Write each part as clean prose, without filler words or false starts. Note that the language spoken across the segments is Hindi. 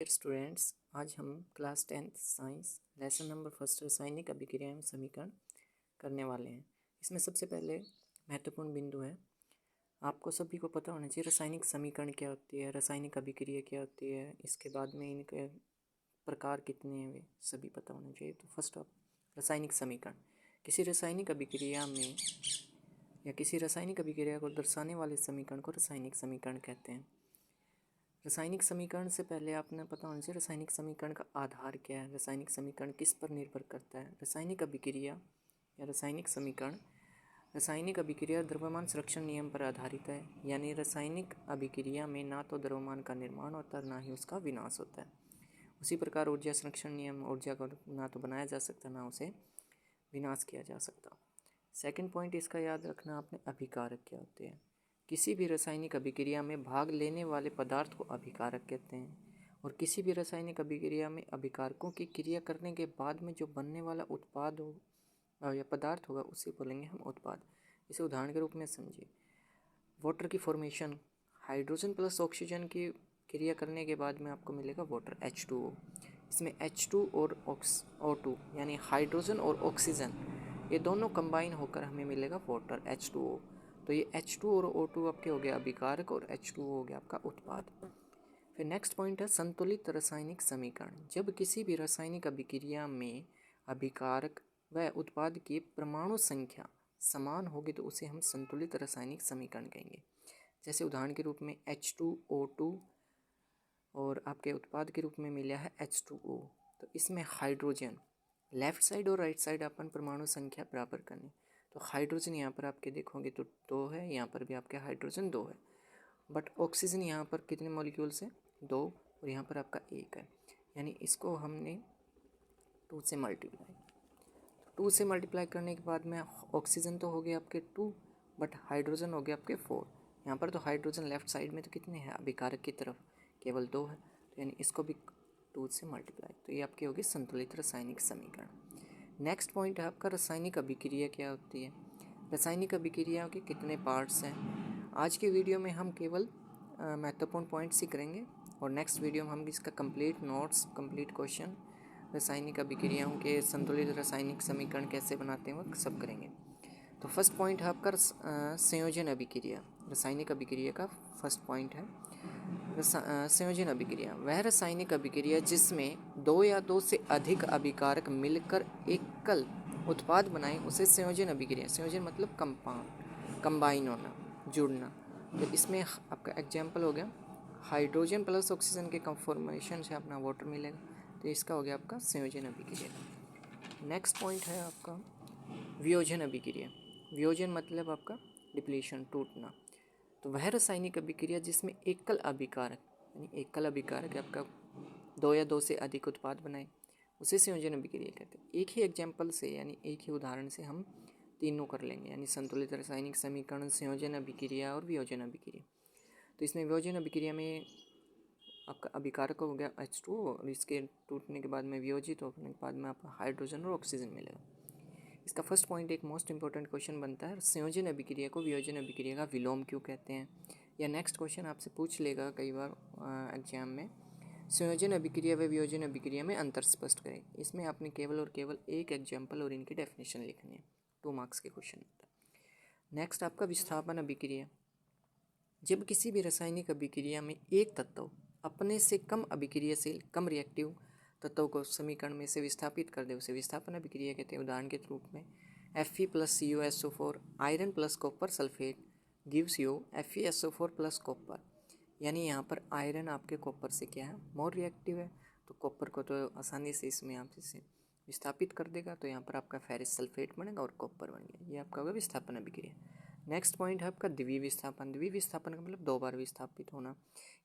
स्टूडेंट्स, आज हम class 10th science lesson number first रासायनिक अभिक्रिया एवं समीकरण करने वाले हैं। इसमें सबसे पहले महत्वपूर्ण बिंदु है, आपको सभी को पता होना चाहिए रासायनिक समीकरण क्या होती है, रासायनिक अभिक्रिया क्या होती है, इसके बाद में इनके प्रकार कितने हैं वे सभी पता होना चाहिए। तो फर्स्ट ऑफ रासायनिक समीकरण, किसी रासायनिक अभिक्रिया में या किसी रासायनिक अभिक्रिया को दर्शाने वाले समीकरण को रासायनिक समीकरण कहते हैं। रासायनिक समीकरण से पहले आपने पता होना चाहिए रासायनिक समीकरण का आधार क्या है, रासायनिक समीकरण किस पर निर्भर करता है। रासायनिक अभिक्रिया या रासायनिक समीकरण रासायनिक अभिक्रिया द्रव्यमान संरक्षण नियम पर आधारित है, यानी रासायनिक अभिक्रिया में ना तो द्रव्यमान का निर्माण होता है ना ही उसका विनाश होता है। उसी प्रकार ऊर्जा संरक्षण नियम, ऊर्जा को ना तो बनाया जा सकता ना उसे विनाश किया जा सकता। सेकंड पॉइंट इसका याद रखना आपने, अभिकारक क्या होते हैं। किसी भी रासायनिक अभिक्रिया में भाग लेने वाले पदार्थ को अभिकारक कहते हैं, और किसी भी रासायनिक अभिक्रिया में अभिकारकों की क्रिया करने के बाद में जो बनने वाला उत्पाद हो या पदार्थ होगा उसे बोलेंगे हम उत्पाद। इसे उदाहरण के रूप में समझिए, वाटर की फॉर्मेशन, हाइड्रोजन प्लस ऑक्सीजन की क्रिया करने के बाद में आपको मिलेगा वाटर H2O। इसमें H2 और O2 यानी हाइड्रोजन और ऑक्सीजन ये दोनों कंबाइन होकर हमें मिलेगा वाटर H2O। तो ये H2 और O2 आपके हो गया अभिकारक और H2O हो गया आपका उत्पाद। फिर नेक्स्ट पॉइंट है संतुलित रासायनिक समीकरण। जब किसी भी रासायनिक अभिक्रिया में अभिकारक व उत्पाद की परमाणु संख्या समान होगी तो उसे हम संतुलित रासायनिक समीकरण कहेंगे। जैसे उदाहरण के रूप में H2O2 और आपके उत्पाद के रूप में मिला है H2O, तो इसमें हाइड्रोजन लेफ्ट साइड और राइट साइड अपन परमाणु संख्या बराबर करनी। तो हाइड्रोजन यहाँ पर आपके देखोगे तो 2 है, यहाँ पर भी आपके हाइड्रोजन 2 है, बट ऑक्सीजन यहाँ पर कितने मॉलिक्यूल्स हैं 2, और यहाँ पर आपका 1 है, यानी इसको हमने 2 से मल्टीप्लाई 2 से मल्टीप्लाई करने के बाद में ऑक्सीजन तो हो गया आपके 2, बट हाइड्रोजन हो गया आपके 4। यहाँ पर तो हाइड्रोजन लेफ्ट साइड में तो कितने हैं अभिकारक की तरफ केवल 2 है, तो यानी इसको भी 2 से मल्टीप्लाई, तो ये आपकी होगी संतुलित रासायनिक समीकरण। नेक्स्ट पॉइंट है आपका रासायनिक अभिक्रिया क्या होती है। रासायनिक अभिक्रिया के कितने पार्ट्स हैं। आज के वीडियो में हम केवल महत्वपूर्ण पॉइंट्स ही करेंगे, और नेक्स्ट वीडियो में हम इसका कंप्लीट नोट्स, कंप्लीट क्वेश्चन, रासायनिक अभिक्रियाओं के संतुलित रासायनिक समीकरण कैसे बनाते हैं वो सब करेंगे। तो फर्स्ट पॉइंट है आपका संयोजन अभिक्रिया। रासायनिक अभिक्रिया का फर्स्ट पॉइंट है संयोजन अभिक्रिया। वह रासायनिक अभिक्रिया जिसमें 2 या 2 से अधिक अभिकारक मिलकर एकल उत्पाद बनाए उसे संयोजन अभिक्रिया। संयोजन मतलब कंपाउंड, कंबाइन होना, जुड़ना। तो इसमें आपका एग्जाम्पल हो गया हाइड्रोजन प्लस ऑक्सीजन के कंफॉर्मेशन से अपना वाटर मिलेगा, तो इसका हो गया आपका संयोजन अभिक्रिया। नेक्स्ट पॉइंट है आपका वियोजन अभिक्रिया। वियोजन मतलब आपका डिप्लीशन, टूटना। तो वह रासायनिक अभिक्रिया जिसमें एकल अभिकारक यानी एकल अभिकारक आपका 2 या 2 से अधिक उत्पाद बनाए उसे संयोजन अभिक्रिया कहते हैं। एक ही एग्जाम्पल से यानी एक ही उदाहरण से हम तीनों कर लेंगे, यानी संतुलित रासायनिक समीकरण, संयोजन अभिक्रिया और वियोजन अभिक्रिया। तो इसमें वियोजन अभिक्रिया में आपका अभिकारक हो गया H2, और इसके टूटने के बाद में वियोजित होने के बाद में आपका हाइड्रोजन और ऑक्सीजन मिलेगा। इसका फर्स्ट पॉइंट एक मोस्ट इंपॉर्टेंट क्वेश्चन बनता है, संयोजन अभिक्रिया को वियोजन अभिक्रिया का विलोम क्यों कहते हैं। या नेक्स्ट क्वेश्चन आपसे पूछ लेगा कई बार एग्जाम में, संयोजन अभिक्रिया व वियोजन अभिक्रिया में अंतर स्पष्ट करें। इसमें आपने केवल और केवल एक एग्जाम्पल और इनकी डेफिनेशन लिखनी है, 2 मार्क्स के क्वेश्चन। नेक्स्ट आपका विस्थापन अभिक्रिया। जब किसी भी रासायनिक अभिक्रिया में एक तत्व अपने से कम अभिक्रियाशील, कम रिएक्टिव तत्व को समीकरण में से विस्थापित कर दे उसे विस्थापन अभिक्रिया कहते हैं। उदाहरण के रूप में Fe + CuSO4 iron plus copper sulphate gives you FeSO4 + copper, यानी यहाँ पर आयरन आपके कॉपर से क्या है मोर रिएक्टिव है, तो कॉपर को तो आसानी से इसमें आप इसे विस्थापित कर देगा, तो यहाँ पर आपका फेरस सल्फेट बनेगा और कॉपर बन गया, ये आपका होगा विस्थापन अभिक्रिया। नेक्स्ट पॉइंट है आपका द्विवीय विस्थापन। द्विवीय विस्थापन का मतलब 2 बार विस्थापित होना,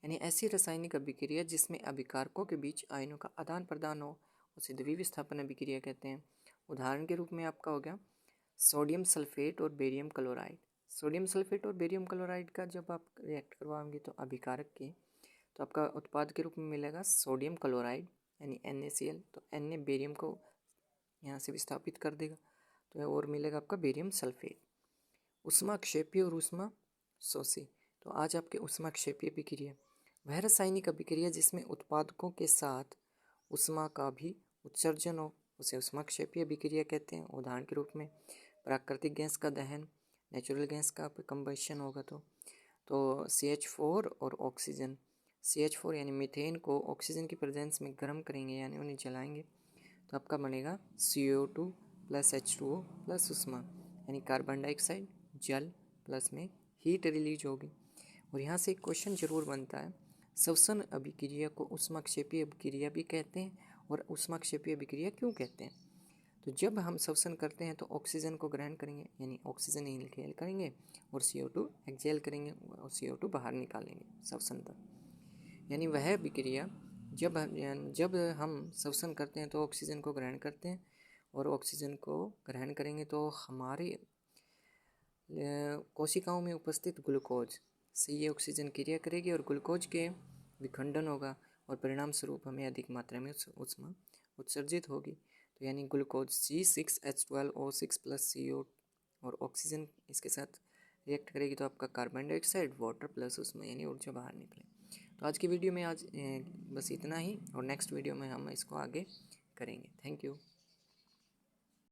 यानी ऐसी रासायनिक अभिक्रिया जिसमें अभिकारकों के बीच आयनों का आदान प्रदान हो उसे द्विवीय विस्थापन अभिक्रिया कहते हैं। उदाहरण के रूप में आपका हो गया सोडियम सल्फेट और बेरियम क्लोराइड। सोडियम सल्फेट और बेरियम क्लोराइड का जब आप रिएक्ट करवाएंगे तो अभिकारक के, तो आपका उत्पाद के रूप में मिलेगा सोडियम क्लोराइड यानी NaCl, तो Na बेरियम को यहाँ से विस्थापित कर देगा, तो और मिलेगा आपका बेरियम सल्फेट। उष्माक्षेपी और उष्मा शोषी। तो आज आपके उष्माक्षेपी अभिक्रिया, वह रासायनिक अभिक्रिया जिसमें उत्पादकों के साथ ऊष्मा का भी उत्सर्जन हो उसे ऊष्माक्षेपीय अभिक्रिया कहते हैं। उदाहरण के रूप में प्राकृतिक गैस का दहन, नेचुरल गैस का कंबशन होगा तो CH4 और ऑक्सीजन, CH4 यानी मीथेन को ऑक्सीजन की प्रेजेंस में गर्म करेंगे यानी उन्हें जलाएंगे तो आपका बनेगा CO2 प्लस H2O प्लस ऊष्मा यानी कार्बन डाइऑक्साइड जल प्लस में हीट रिलीज होगी। और यहाँ से एक क्वेश्चन जरूर बनता है, श्वसन अभिक्रिया को ऊष्माक्षेपीय अभिक्रिया भी कहते हैं और ऊष्माक्षेपीय अभिक्रिया क्यों कहते हैं? तो जब हम श्वसन करते हैं तो ऑक्सीजन को ग्रहण करेंगे यानी ऑक्सीजन इनहेल करेंगे और CO2 एक्सहेल करेंगे और CO2 बाहर निकालेंगे श्वसन पर। यानी वह अभिक्रिया जब हम श्वसन करते हैं तो ऑक्सीजन को ग्रहण करते हैं और ऑक्सीजन को ग्रहण करेंगे तो हमारे कोशिकाओं में उपस्थित ग्लूकोज से ये ऑक्सीजन क्रिया करेगी और ग्लूकोज के विखंडन होगा और परिणाम स्वरूप हमें अधिक मात्रा में ऊष्मा उत्सर्जित होगी। तो यानी ग्लूकोज C6H12O6 प्लस CO और ऑक्सीजन इसके साथ रिएक्ट करेगी तो आपका कार्बन डाइऑक्साइड वाटर प्लस ऊष्मा यानी ऊर्जा बाहर निकले। तो आज की वीडियो में बस इतना ही और नेक्स्ट वीडियो में हम इसको आगे करेंगे। Thank you.